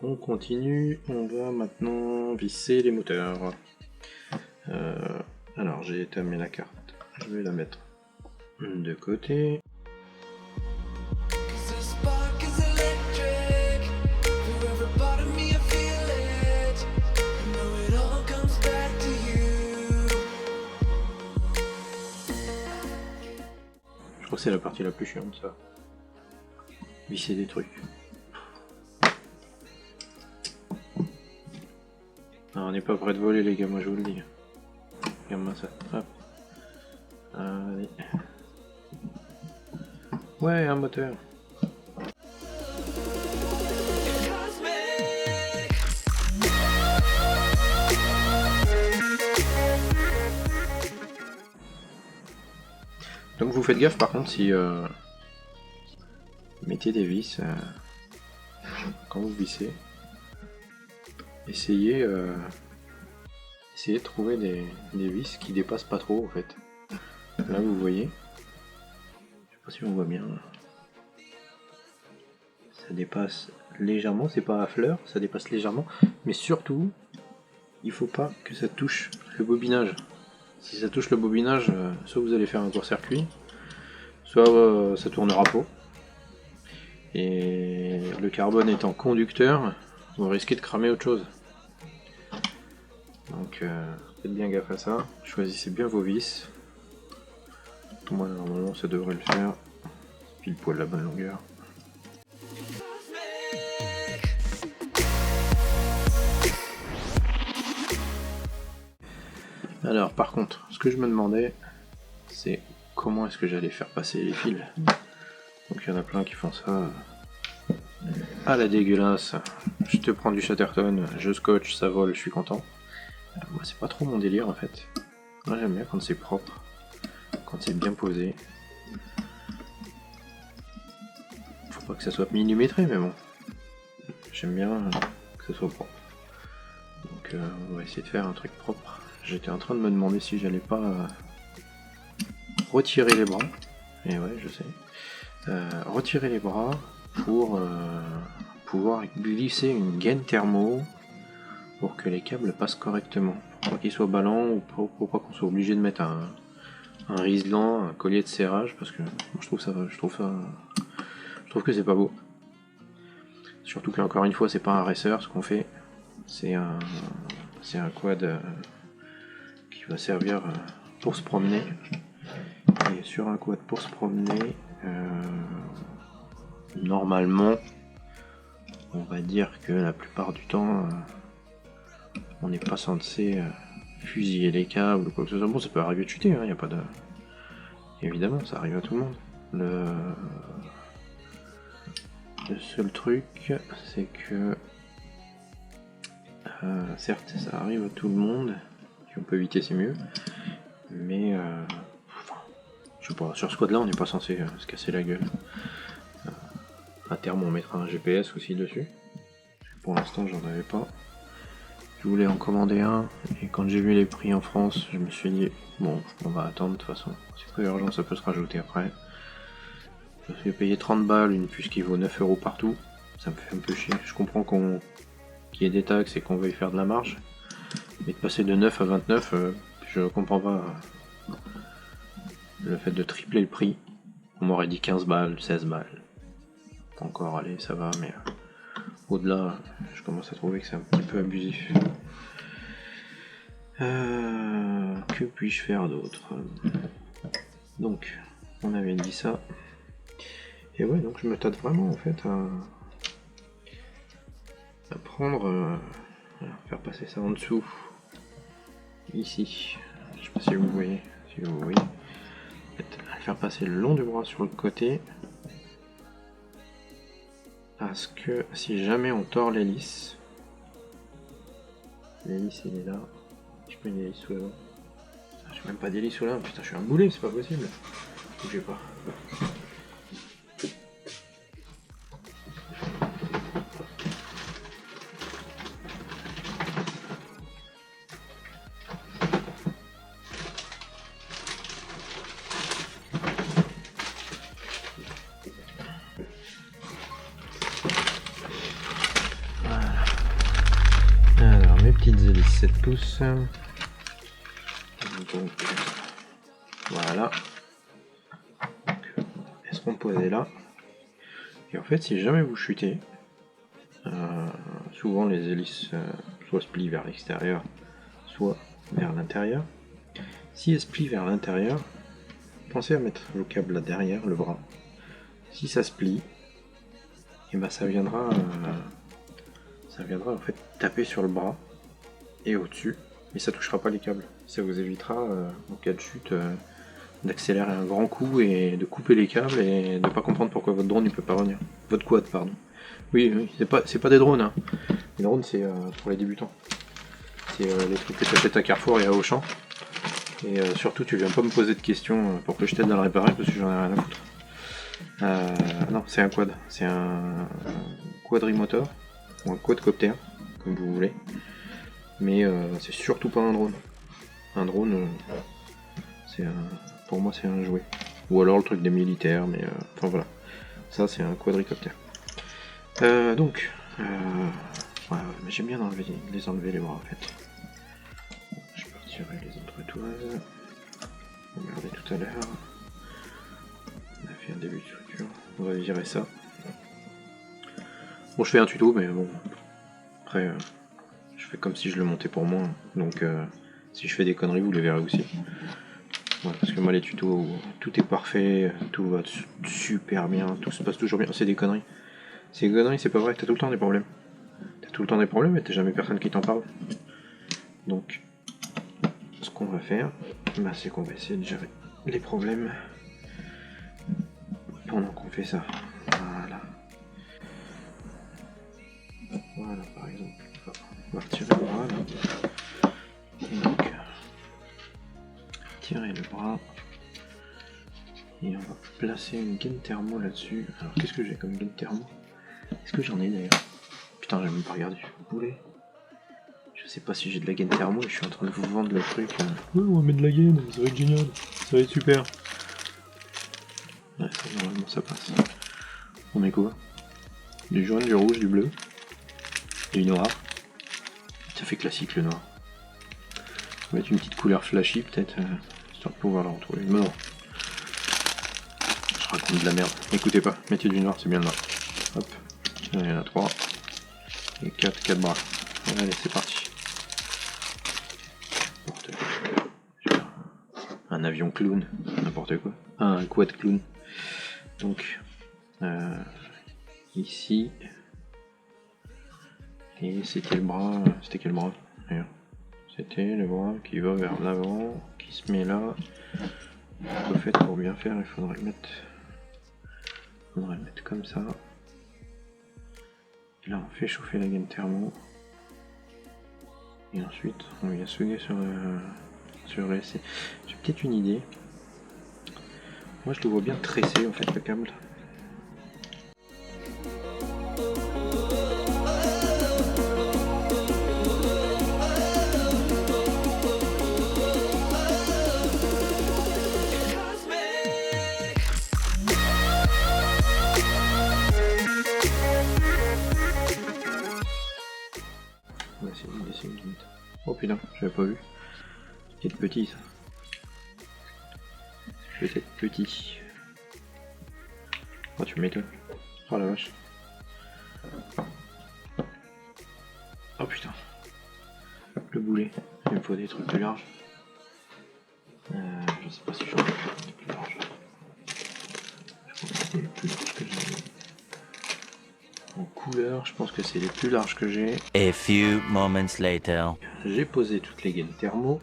on continue, on va maintenant visser les moteurs. Alors j'ai étamé la carte, je vais la mettre de côté. Je crois que c'est la partie la plus chiante, ça. Visser des trucs. Alors, on n'est pas prêt de voler, les gars, moi je vous le dis. Regarde-moi ça. Hop. Allez. Ouais, un moteur. Donc vous faites gaffe par contre si mettez des vis quand vous vissez. Essayez de trouver des vis qui dépassent pas trop en fait. Là vous voyez, je sais pas si on voit bien, ça dépasse légèrement, c'est pas à fleur, ça dépasse légèrement, mais surtout il faut pas que ça touche le bobinage. Si ça touche le bobinage, soit vous allez faire un court-circuit, soit ça tournera pas. Et le carbone étant conducteur, vous risquez de cramer autre chose. Donc faites bien gaffe à ça, choisissez bien vos vis. Moi normalement ça devrait le faire, pile poil la bonne longueur. Alors par contre, ce que je me demandais, c'est comment est-ce que j'allais faire passer les fils. Donc il y en a plein qui font ça à la dégueulasse. Je te prends du Chatterton, je scotch, ça vole, je suis content. Moi c'est pas trop mon délire en fait. Moi j'aime bien quand c'est propre, quand c'est bien posé. Faut pas que ça soit millimétré mais bon. J'aime bien que ça soit propre. Donc on va essayer de faire un truc propre. J'étais en train de me demander si j'allais pas retirer les bras. Et ouais je sais. Retirer les bras pour pouvoir glisser une gaine thermo pour que les câbles passent correctement, pour pas qu'ils soient ballants ou pour pas qu'on soit obligé de mettre un riselant, un collier de serrage, parce que je trouve que c'est pas beau. Surtout que là encore une fois c'est pas un racer ce qu'on fait, c'est un quad qui va servir pour se promener. Et sur un quad pour se promener, normalement on va dire que la plupart du temps on n'est pas censé fusiller les câbles ou quoi que ce soit. Bon ça peut arriver de chuter, hein, y a pas de... Évidemment ça arrive à tout le monde. Le seul truc c'est que certes ça arrive à tout le monde, si on peut éviter c'est mieux, mais je sais pas, sur ce quad là on n'est pas censé se casser la gueule. À terme on mettra un GPS aussi dessus. Pour l'instant j'en avais pas. Je voulais en commander un et quand j'ai vu les prix en France je me suis dit bon on va attendre de toute façon. C'est pas urgent, ça peut se rajouter après. Je me suis payé 30 balles une puce qui vaut 9 € partout. Ça me fait un peu chier. Je comprends qu'il y ait des taxes et qu'on veuille faire de la marge. Mais de passer de 9 à 29, je comprends pas le fait de tripler le prix. On m'aurait dit 15 balles, 16 balles. Encore allez ça va mais au-delà je commence à trouver que c'est un petit peu abusif. Que puis-je faire d'autre? Donc on avait dit ça. Et ouais donc je me tâte vraiment en fait à prendre faire passer ça en dessous. Ici. Je sais pas si vous voyez. Si vous voyez. À faire passer le long du bras sur le côté. Parce que si jamais on tord l'hélice, l'hélice il est là, je mets une hélice sous la main. Je suis même pas d'hélice sous la main, putain je suis un boulet, c'est pas possible. Bougez pas. Voilà. tous. Donc voilà. Elles seront posées là. Et en fait, si jamais vous chutez, souvent les hélices soit se plient vers l'extérieur, soit vers l'intérieur. Si elles se plient vers l'intérieur, pensez à mettre le câble là derrière le bras. Si ça se plie, et ben ça viendra en fait taper sur le bras et au-dessus, et ça touchera pas les câbles. Ça vous évitera en cas de chute d'accélérer un grand coup et de couper les câbles et de pas comprendre pourquoi votre drone ne peut pas revenir. Votre quad, pardon. Oui, c'est pas des drones. Hein. Les drones c'est pour les débutants. C'est les trucs que tu achètes à Carrefour et à Auchan. Et surtout tu viens pas me poser de questions pour que je t'aide à le réparer parce que j'en ai rien à foutre. Non, c'est un quad. C'est un quadrimotor ou un quadcopter, comme vous voulez. Mais c'est surtout pas un drone. Un drone, pour moi c'est un jouet. Ou alors le truc des militaires, mais enfin voilà. Ça c'est un quadricoptère. Donc, ouais, mais j'aime bien les enlever les bras en fait. Je vais retirer les entretoises. Regardez tout à l'heure. On a fait un début de structure. On va virer ça. Bon, je fais un tuto, mais bon. Après, je fais comme si je le montais pour moi. Donc, si je fais des conneries, vous les verrez aussi. Ouais, parce que moi, les tutos, tout est parfait, tout va super bien, tout se passe toujours bien. C'est des conneries. C'est des conneries, c'est pas vrai. T'as tout le temps des problèmes. T'as tout le temps des problèmes, mais t'as jamais personne qui t'en parle. Donc, ce qu'on va faire, bah, c'est qu'on va essayer de gérer les problèmes pendant qu'on fait ça. Voilà. Voilà, par exemple. On va retirer le bras là. Donc, tirer le bras. Et on va placer une gaine thermo là-dessus. Alors, qu'est-ce que j'ai comme gaine thermo? Est-ce que j'en ai d'ailleurs? Putain, j'ai même pas regardé. Vous voulez? Je sais pas si j'ai de la gaine thermo et je suis en train de vous vendre le truc. Ouais, on va mettre de la gaine, ça va être génial. Ça va être super. Ouais, ça, normalement ça passe. On met quoi? Du jaune, du rouge, du bleu. Du noir. Ça fait classique le noir. On va mettre une petite couleur flashy peut-être, histoire de pouvoir la retrouver. Mais non. Je raconte de la merde. Écoutez pas, mettez du noir, c'est bien le noir. Hop. Il y en a 3. Et 4 bras. Allez, c'est parti. Un avion clown, n'importe quoi. Un quad clown. Donc, ici. Et c'était le bras. C'était quel bras d'ailleurs? C'était le bras qui va vers l'avant, qui se met là. En fait, pour bien faire, il faudrait le mettre comme ça. Et là, on fait chauffer la gaine thermo. Et ensuite, on vient souder sur le LC. J'ai peut-être une idée. Moi, je le vois bien tresser en fait le câble. On va essayer de laisser une limite. Oh putain, j'avais pas vu. C'est peut-être petit ça. C'est peut-être petit. Oh, tu m'étonnes. Oh la vache. Oh putain. Le boulet. Il me faut des trucs plus larges. Je sais pas si j'en ai des plus larges. Je pense que c'est les plus larges que j'ai. En couleur, je pense que c'est les plus larges que j'ai. A few moments later. J'ai posé toutes les gaines thermo.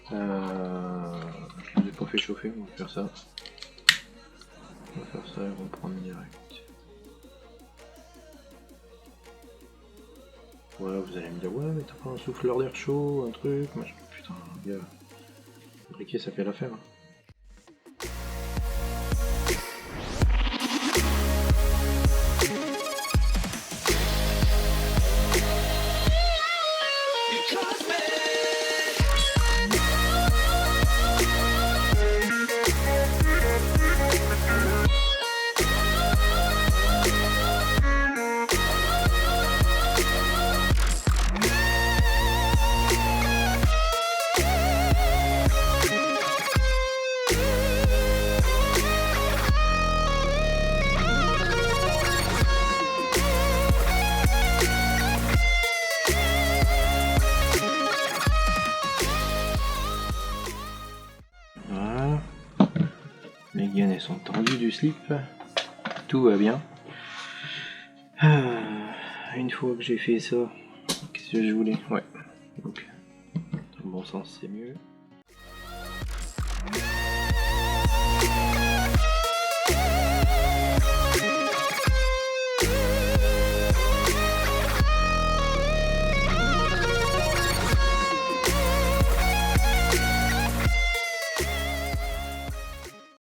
Je ne les ai pas fait chauffer, on va faire ça. On va faire ça et on va prendre direct. Voilà, vous allez me dire, ouais, mais t'as pas un souffleur d'air chaud, un truc, machin. Putain, gars, le briquet ça fait l'affaire. Hein. Les gaines elles sont tendues du slip. Tout va bien. Une fois que j'ai fait ça, qu'est-ce que je voulais? Ouais. Donc, dans le bon sens c'est mieux.